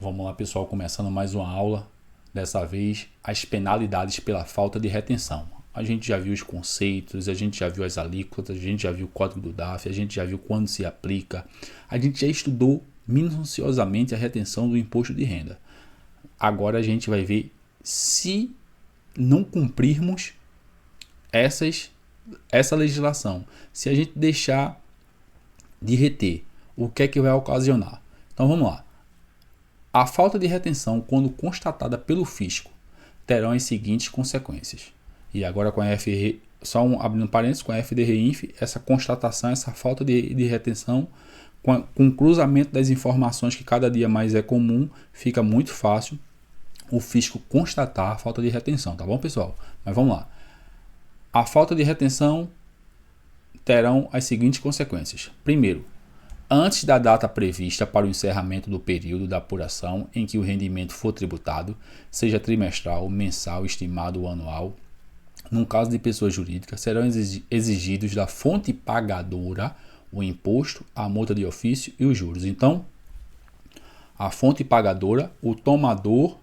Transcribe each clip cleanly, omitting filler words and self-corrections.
Vamos lá, pessoal, começando mais uma aula. Dessa vez, as penalidades pela falta de retenção. A gente já viu os conceitos, a gente já viu as alíquotas, a gente já viu o código do DAF, a gente já viu quando se aplica. A gente já estudou minuciosamente a retenção do imposto de renda. Agora a gente vai ver se não cumprirmos essa legislação, se a gente deixar de reter, o que é que vai ocasionar? Então vamos lá. A falta de retenção, quando constatada pelo fisco, terão as seguintes consequências. E agora com a FR, abrindo parênteses, com a FDRINF, essa constatação, essa falta de retenção, com o cruzamento das informações que cada dia mais é comum, fica muito fácil o fisco constatar a falta de retenção, tá bom, pessoal? Mas vamos lá. A falta de retenção terão as seguintes consequências. Primeiro, antes da data prevista para o encerramento do período da apuração em que o rendimento for tributado, seja trimestral, mensal, estimado ou anual, no caso de pessoa jurídica, serão exigidos da fonte pagadora o imposto, a multa de ofício e os juros. Então, a fonte pagadora, o tomador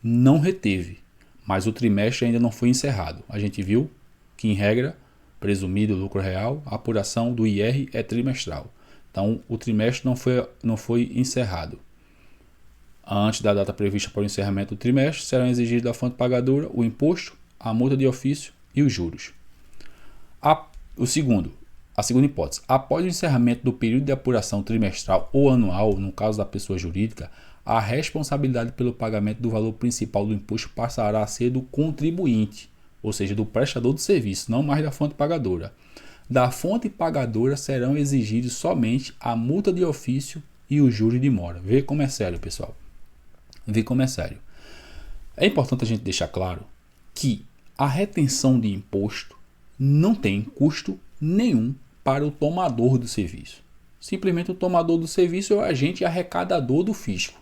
não reteve, mas o trimestre ainda não foi encerrado. A gente viu que, em regra, presumido lucro real, a apuração do IR é trimestral. Então, o trimestre não foi encerrado. Antes da data prevista para o encerramento do trimestre, serão exigidos da fonte pagadora o imposto, a multa de ofício e os juros. A segunda hipótese. Após o encerramento do período de apuração trimestral ou anual, no caso da pessoa jurídica, a responsabilidade pelo pagamento do valor principal do imposto passará a ser do contribuinte, ou seja, do prestador do serviço, não mais da fonte pagadora. Da fonte pagadora serão exigidos somente a multa de ofício e os juros de mora. Vê como é sério, pessoal. Vê como é sério. É importante a gente deixar claro que a retenção de imposto não tem custo nenhum para o tomador do serviço. Simplesmente o tomador do serviço é o agente arrecadador do fisco.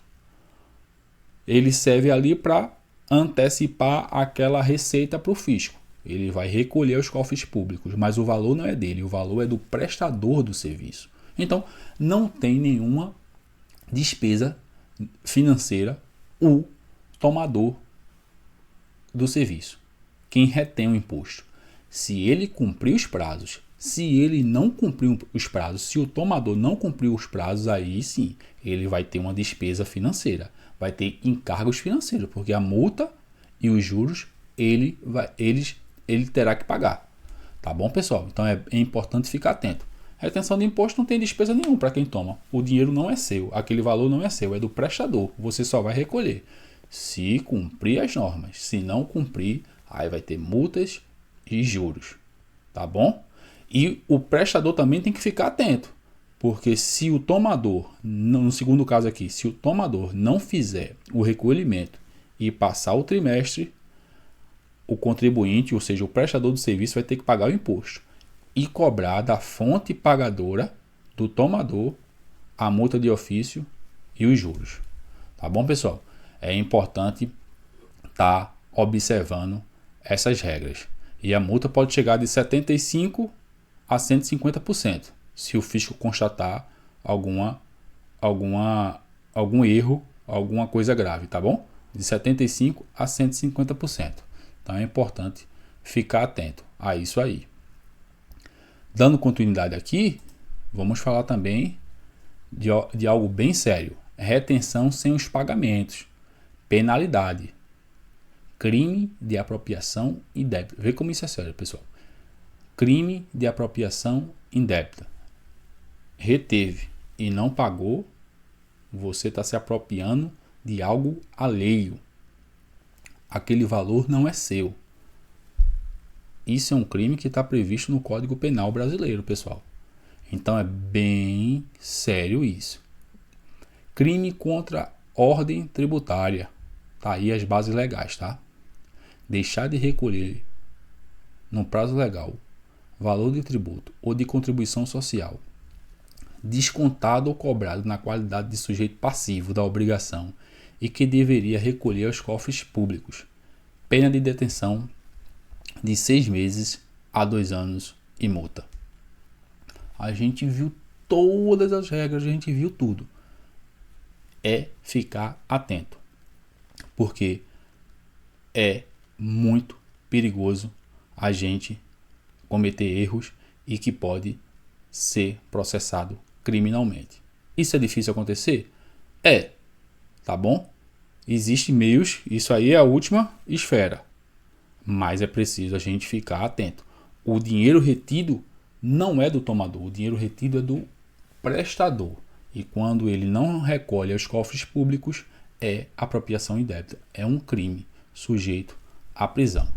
Ele serve ali para antecipar aquela receita para o fisco. Ele vai recolher os cofres públicos, mas o valor não é dele, o valor é do prestador do serviço. Então, não tem nenhuma despesa financeira o tomador do serviço, quem retém o imposto. Se ele cumprir os prazos, se ele não cumprir os prazos, se o tomador não cumprir os prazos, aí sim, ele vai ter uma despesa financeira, vai ter encargos financeiros, porque a multa e os juros ele terá que pagar. Tá bom, pessoal? Então é importante ficar atento. Retenção de imposto não tem despesa nenhuma para quem toma. O dinheiro não é seu, aquele valor não é seu, é do prestador. Você só vai recolher se cumprir as normas. Se não cumprir, aí vai ter multas e juros. Tá bom? E o prestador também tem que ficar atento. Porque se o tomador, no segundo caso aqui, se o tomador não fizer o recolhimento e passar o trimestre, o contribuinte, ou seja, o prestador do serviço, vai ter que pagar o imposto e cobrar da fonte pagadora do tomador a multa de ofício e os juros. Tá bom, pessoal? É importante estar observando essas regras. E a multa pode chegar de 75% a 150%, se o fisco constatar algum erro, alguma coisa grave, tá bom? De 75% a 150%. Então é importante ficar atento a isso aí. Dando continuidade aqui, vamos falar também de algo bem sério. Retenção sem os pagamentos. Penalidade. Crime de apropriação indébita. Vê como isso é sério, pessoal. Crime de apropriação indébita. Reteve e não pagou, você está se apropriando de algo alheio. Aquele valor não é seu. Isso é um crime que está previsto no Código Penal brasileiro, pessoal. Então é bem sério isso. Crime contra ordem tributária. Tá aí as bases legais, tá? Deixar de recolher no prazo legal valor de tributo ou de contribuição social, descontado ou cobrado na qualidade de sujeito passivo da obrigação e que deveria recolher aos cofres públicos. Pena de detenção de 6 meses a 2 anos e multa. A gente viu todas as regras, a gente viu tudo. é ficar atento, porque é muito perigoso a gente cometer erros e que pode ser processado criminalmente. Isso é difícil acontecer? É, tá bom? Existem meios, isso aí é a última esfera, mas é preciso a gente ficar atento. O dinheiro retido não é do tomador, o dinheiro retido é do prestador. E quando ele não recolhe aos cofres públicos, é apropriação indébita, é um crime sujeito à prisão.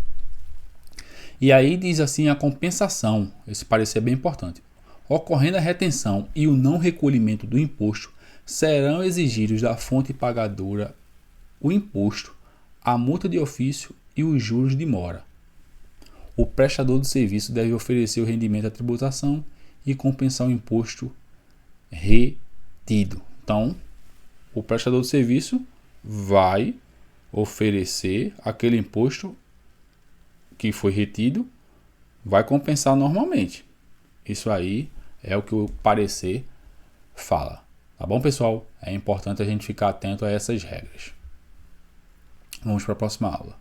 E aí diz assim a compensação, esse parecer é bem importante. Ocorrendo a retenção e o não recolhimento do imposto, serão exigidos da fonte pagadora o imposto, a multa de ofício e os juros de mora. O prestador do serviço deve oferecer o rendimento da tributação e compensar o imposto retido. Então, o prestador do serviço vai oferecer aquele imposto que foi retido, vai compensar normalmente. Isso aí é o que o parecer fala. Tá bom, pessoal? É importante a gente ficar atento a essas regras. Vamos para a próxima aula.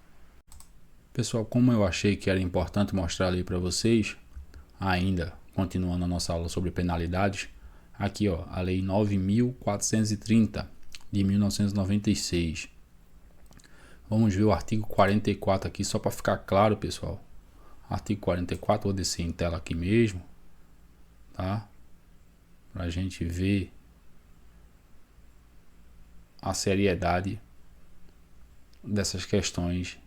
Pessoal, como eu achei que era importante mostrar ali para vocês, ainda continuando a nossa aula sobre penalidades, aqui ó, a Lei 9.430 de 1996. Vamos ver o artigo 44 aqui, só para ficar claro, pessoal. Artigo 44, vou descer em tela aqui mesmo, tá? Para a gente ver a seriedade dessas questões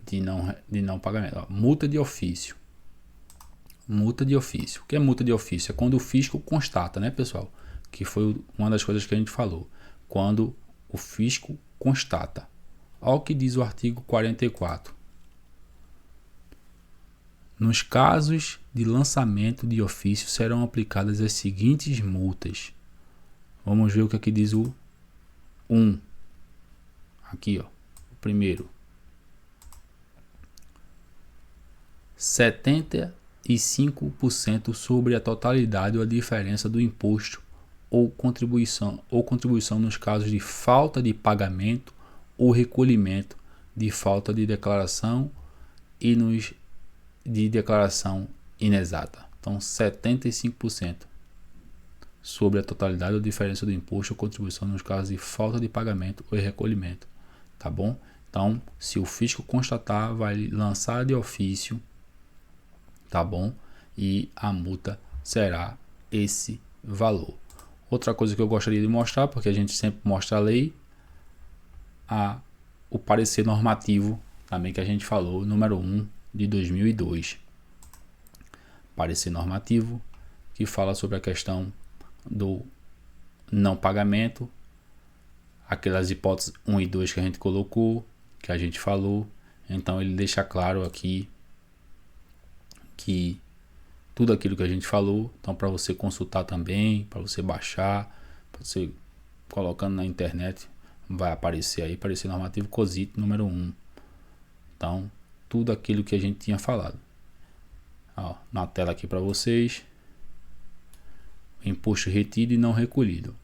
de não pagamento. Ó, multa de ofício. Multa de ofício. O que é multa de ofício? É quando o fisco constata, né, pessoal? Que foi uma das coisas que a gente falou. Quando o fisco constata. Olha o que diz o artigo 44. Nos casos de lançamento de ofício serão aplicadas as seguintes multas. Vamos ver o que aqui diz o 1. Aqui, ó. O primeiro. 75% sobre a totalidade ou a diferença do imposto ou contribuição nos casos de falta de pagamento ou recolhimento de falta de declaração e nos de declaração inexata. Então, 75% sobre a totalidade ou diferença do imposto ou contribuição nos casos de falta de pagamento ou recolhimento, tá bom? Então, se o fisco constatar, vai lançar de ofício, tá bom? E a multa será esse valor. Outra coisa que eu gostaria de mostrar, porque a gente sempre mostra a lei, o parecer normativo, também que a gente falou, número 1 de 2002. Parecer normativo, que fala sobre a questão do não pagamento, aquelas hipóteses 1 e 2 que a gente colocou, que a gente falou. Então ele deixa claro aqui que tudo aquilo que a gente falou, então para você consultar também, para você baixar, para você colocando na internet, vai aparecer aí, parecer normativo COSIT número 1. Então, tudo aquilo que a gente tinha falado. Ó, na tela aqui para vocês, imposto retido e não recolhido.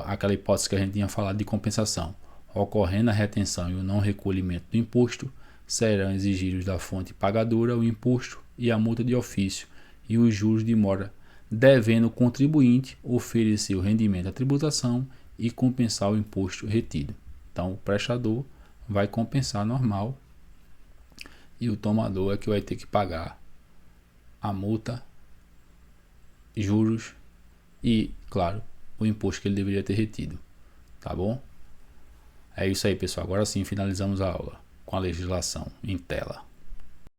Aquela hipótese que a gente tinha falado de compensação. Ocorrendo a retenção e o não recolhimento do imposto, serão exigidos da fonte pagadora o imposto e a multa de ofício e os juros de mora, devendo o contribuinte oferecer o rendimento da tributação e compensar o imposto retido. Então, o prestador vai compensar normal e o tomador é que vai ter que pagar a multa, juros e, claro, o imposto que ele deveria ter retido. Tá bom? É isso aí, pessoal. Agora sim finalizamos a aula com a legislação em tela.